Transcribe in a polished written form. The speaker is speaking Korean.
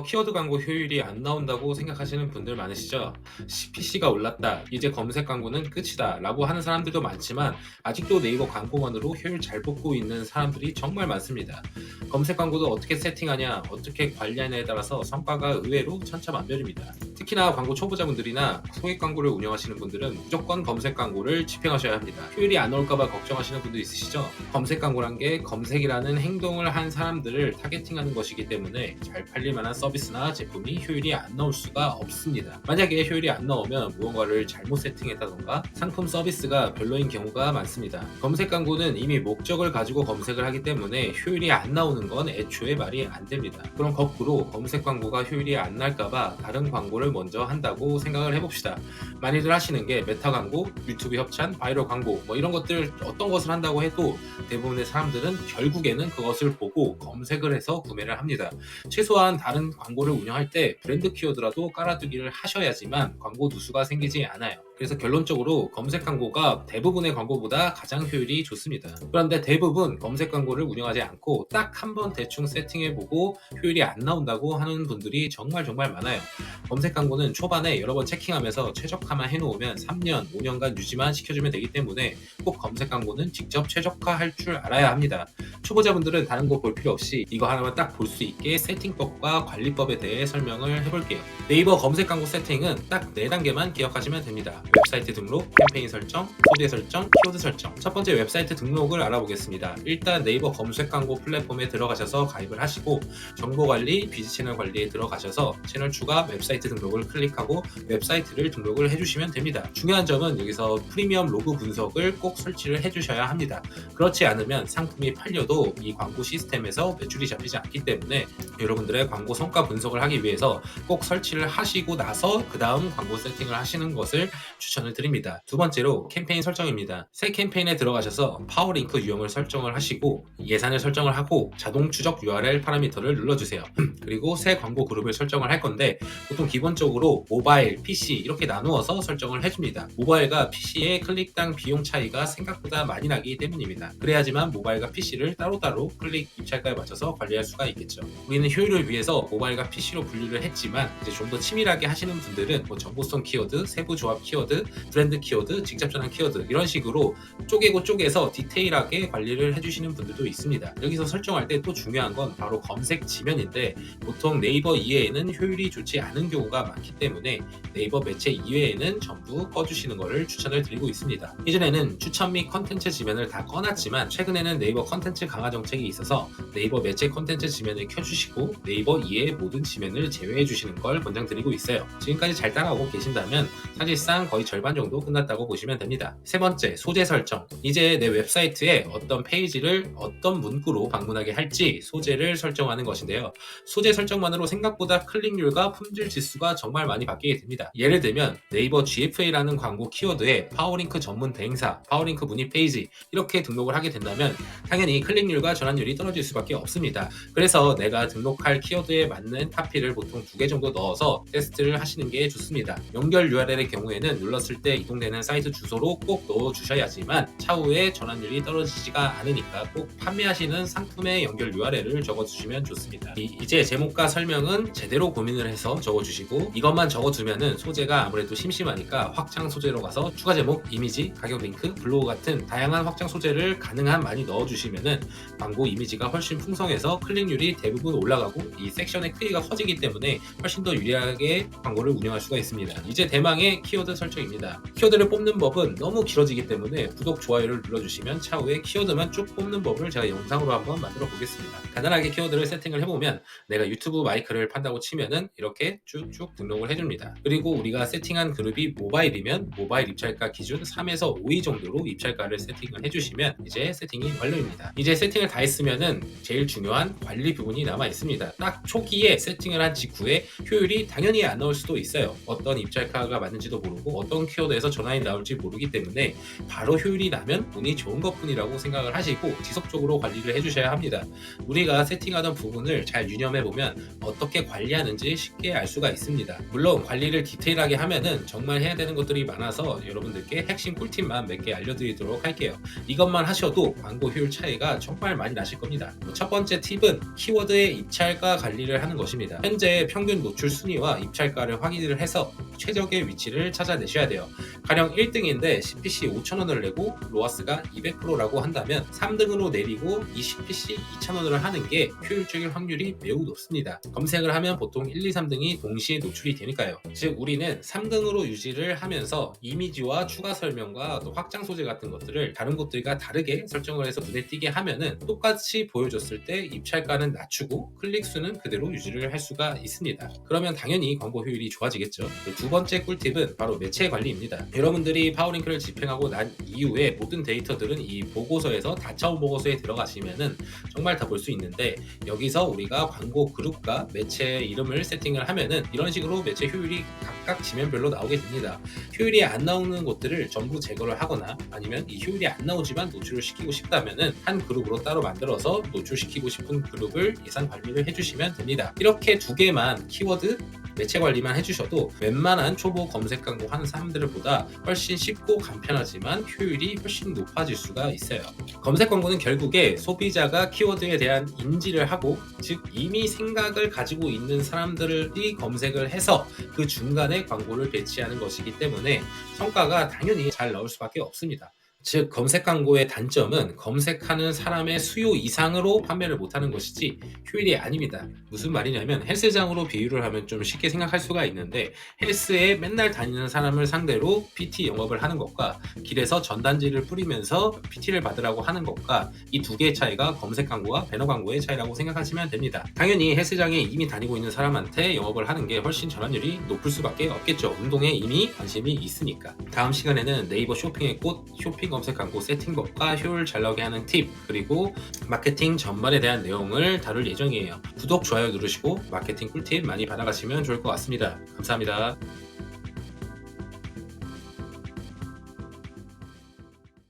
키워드 광고 효율이 안 나온다고 생각하시는 분들 많으시죠? PC가 올랐다, 이제 검색 광고는 끝이다 라고 하는 사람들도 많지만 아직도 네이버 광고만으로 효율 잘 뽑고 있는 사람들이 정말 많습니다. 검색 광고도 어떻게 세팅하냐, 어떻게 관리하냐에 따라서 성과가 의외로 천차만별입니다. 특히나 광고 초보자분들이나 소액 광고를 운영하시는 분들은 무조건 검색 광고를 집행하셔야 합니다. 효율이 안 나올까봐 걱정하시는 분도 있으시죠? 검색 광고란 게 검색이라는 행동을 한 사람들을 타겟팅하는 것이기 때문에 잘 팔릴 만한 서비스나 제품이 효율이 안 나올 수가 없습니다. 만약에 효율이 안 나오면 무언가를 잘못 세팅했다던가 상품 서비스가 별로인 경우가 많습니다. 검색 광고는 이미 목적을 가지고 검색을 하기 때문에 효율이 안 나오는 건 애초에 말이 안 됩니다. 그럼 거꾸로 검색 광고가 효율이 안 날까봐 다른 광고를 먼저 한다고 생각을 해봅시다. 많이들 하시는 게 메타 광고, 유튜브 협찬, 바이럴 광고 이런 것들 어떤 것을 한다고 해도 대부분의 사람들은 결국에는 그것을 보고 검색을 해서 구매를 합니다. 최소한 다른 광고를 운영할 때 브랜드 키워드라도 깔아두기를 하셔야지만 광고 누수가 생기지 않아요. 그래서 결론적으로 검색 광고가 대부분의 광고보다 가장 효율이 좋습니다. 그런데 대부분 검색 광고를 운영하지 않고 딱 한 번 대충 세팅해보고 효율이 안 나온다고 하는 분들이 정말 많아요. 검색 광고는 초반에 여러 번 체킹하면서 최적화만 해놓으면 3년, 5년간 유지만 시켜주면 되기 때문에 꼭 검색 광고는 직접 최적화할 줄 알아야 합니다. 초보자분들은 다른 거 볼 필요 없이 이거 하나만 딱 볼 수 있게 세팅법과 관리법에 대해 설명을 해볼게요. 네이버 검색 광고 세팅은 딱 4단계만 기억하시면 됩니다. 웹사이트 등록, 캠페인 설정, 소재 설정, 키워드 설정. 첫 번째 웹사이트 등록을 알아보겠습니다. 일단 네이버 검색 광고 플랫폼에 들어가셔서 가입을 하시고 정보 관리, 비즈 채널 관리에 들어가셔서 채널 추가, 웹사이트 등록을 클릭하고 웹사이트를 등록을 해주시면 됩니다. 중요한 점은 여기서 프리미엄 로그 분석을 꼭 설치를 해주셔야 합니다. 그렇지 않으면 상품이 팔려도 이 광고 시스템에서 매출이 잡히지 않기 때문에 여러분들의 광고 성과 분석을 하기 위해서 꼭 설치를 하시고 나서 그 다음 광고 세팅을 하시는 것을 추천을 드립니다. 두 번째로 캠페인 설정입니다. 새 캠페인에 들어가셔서 파워링크 유형을 설정을 하시고 예산을 설정을 하고 자동 추적 URL 파라미터를 눌러주세요. 그리고 새 광고 그룹을 설정을 할 건데 보통 기본적으로 모바일, PC 이렇게 나누어서 설정을 해줍니다. 모바일과 PC의 클릭당 비용 차이가 생각보다 많이 나기 때문입니다. 그래야지만 모바일과 PC를 따로따로 클릭 입찰가에 맞춰서 관리할 수가 있겠죠. 우리는 효율을 위해서 모바일과 PC로 분류를 했지만 이제 좀 더 치밀하게 하시는 분들은 정보성 키워드, 세부 조합 키워드, 브랜드 키워드, 직접 전환 키워드 이런 식으로 쪼개고 쪼개서 디테일하게 관리를 해주시는 분들도 있습니다. 여기서 설정할 때 또 중요한 건 바로 검색 지면인데 보통 네이버 이외에는 효율이 좋지 않은 경우가 많기 때문에 네이버 매체 이외에는 전부 꺼주시는 것을 추천을 드리고 있습니다. 이전에는 추천 및 컨텐츠 지면을 다 꺼놨지만 최근에는 네이버 컨텐츠 강화 정책이 있어서 네이버 매체 컨텐츠 지면을 켜주시고 네이버 이외의 모든 지면을 제외해 주시는 걸 권장드리고 있어요. 지금까지 잘 따라오고 계신다면 사실상 거의 절반 정도 끝났다고 보시면 됩니다. 세 번째, 소재 설정. 이제 내 웹사이트에 어떤 페이지를 어떤 문구로 방문하게 할지 소재를 설정하는 것인데요. 소재 설정만으로 생각보다 클릭률과 품질 지수가 정말 많이 바뀌게 됩니다. 예를 들면 네이버 GFA라는 광고 키워드에 파워링크 전문 대행사, 파워링크 문의 페이지 이렇게 등록을 하게 된다면 당연히 클릭률과 전환율이 떨어질 수밖에 없습니다. 그래서 내가 등록할 키워드에 맞는 카피를 보통 2개 정도 넣어서 테스트를 하시는 게 좋습니다. 연결 URL의 경우에는 눌렀을 때 이동되는 사이트 주소로 꼭 넣어주셔야지만 차후에 전환율이 떨어지지가 않으니까 꼭 판매하시는 상품의 연결 URL을 적어주시면 좋습니다. 이제 제목과 설명은 제대로 고민을 해서 적어주시고 이것만 적어두면은 소재가 아무래도 심심하니까 확장 소재로 가서 추가 제목, 이미지, 가격 링크, 블로그 같은 다양한 확장 소재를 가능한 많이 넣어주시면은 광고 이미지가 훨씬 풍성해서 클릭률이 대부분 올라가고 이 섹션의 크기가 커지기 때문에 훨씬 더 유리하게 광고를 운영할 수가 있습니다. 이제 대망의 키워드 설정입니다. 키워드를 뽑는 법은 너무 길어지기 때문에 구독, 좋아요를 눌러주시면 차후에 키워드만 쭉 뽑는 법을 제가 영상으로 한번 만들어 보겠습니다. 간단하게 키워드를 세팅을 해보면 내가 유튜브 마이크를 판다고 치면은 이렇게 쭉쭉 등록을 해줍니다. 그리고 우리가 세팅한 그룹이 모바일이면 모바일 입찰가 기준 3에서 5위 정도로 입찰가를 세팅을 해주시면 이제 세팅이 완료입니다. 이제 세팅을 다 했으면은 제일 중요한 관리 부분이 남아 있습니다. 딱 초기에 세팅을 한 직후에 효율이 당연히 안 나올 수도 있어요. 어떤 입찰가가 맞는지도 모르고 어떤 키워드에서 전환이 나올지 모르기 때문에 바로 효율이 나면 운이 좋은 것뿐이라고 생각을 하시고 지속적으로 관리를 해주셔야 합니다. 우리가 세팅하던 부분을 잘 유념해 보면 어떻게 관리하는지 쉽게 알 수가 수가 있습니다. 물론 관리를 디테일하게 하면은 정말 해야 되는 것들이 많아서 여러분들께 핵심 꿀팁만 몇 개 알려드리도록 할게요. 이것만 하셔도 광고 효율 차이가 정말 많이 나실 겁니다. 첫 번째 팁은 키워드의 입찰가 관리를 하는 것입니다. 현재 평균 노출 순위와 입찰가를 확인을 해서 최적의 위치를 찾아내셔야 돼요. 가령 1등인데 CPC 5,000원을 내고 로아스가 200%라고 한다면 3등으로 내리고 이 CPC 2,000원을 하는 게 효율적일 확률이 매우 높습니다. 검색을 하면 보통 1, 2, 3등이 동시에 노출이 되니까요. 즉 우리는 3등으로 유지를 하면서 이미지와 추가 설명과 또 확장 소재 같은 것들을 다른 곳들과 다르게 설정을 해서 눈에 띄게 하면은 똑같이 보여줬을 때 입찰가는 낮추고 클릭 수는 그대로 유지를 할 수가 있습니다. 그러면 당연히 광고 효율이 좋아지겠죠. 두 번째 꿀팁은 바로 매체 관리입니다. 여러분들이 파워링크를 집행하고 난 이후에 모든 데이터들은 이 보고서에서 다차원 보고서에 들어가시면은 정말 다 볼 수 있는데, 여기서 우리가 광고 그룹과 매체 이름을 세팅을 하면은 이런 식으로 매체 효율이 각각 지면별로 나오게 됩니다. 효율이 안 나오는 곳들을 전부 제거를 하거나 아니면 이 효율이 안 나오지만 노출을 시키고 싶다면은 한 그룹으로 따로 만들어서 노출시키고 싶은 그룹을 예산 관리를 해주시면 됩니다. 이렇게 두 개만 키워드 매체 관리만 해주셔도 웬만한 초보 검색 광고 하는 사람들보다 훨씬 쉽고 간편하지만 효율이 훨씬 높아질 수가 있어요. 검색 광고는 결국에 소비자가 키워드에 대한 인지를 하고, 즉 이미 생각을 가지고 있는 사람들이 검색을 해서 그 중간에 광고를 배치하는 것이기 때문에 성과가 당연히 잘 나올 수밖에 없습니다. 즉 검색 광고의 단점은 검색하는 사람의 수요 이상으로 판매를 못하는 것이지 효율이 아닙니다. 무슨 말이냐면 헬스장으로 비유를 하면 좀 쉽게 생각할 수가 있는데, 헬스에 맨날 다니는 사람을 상대로 PT 영업을 하는 것과 길에서 전단지를 뿌리면서 PT를 받으라고 하는 것과 이 두 개의 차이가 검색 광고와 배너 광고의 차이라고 생각하시면 됩니다. 당연히 헬스장에 이미 다니고 있는 사람한테 영업을 하는 게 훨씬 전환율이 높을 수밖에 없겠죠. 운동에 이미 관심이 있으니까. 다음 시간에는 네이버 쇼핑의 꽃 쇼핑 검색 광고 세팅법과 효율 잘 나오게 하는 팁, 그리고 마케팅 전반에 대한 내용을 다룰 예정이에요. 구독, 좋아요 누르시고 마케팅 꿀팁 많이 받아가시면 좋을 것 같습니다. 감사합니다.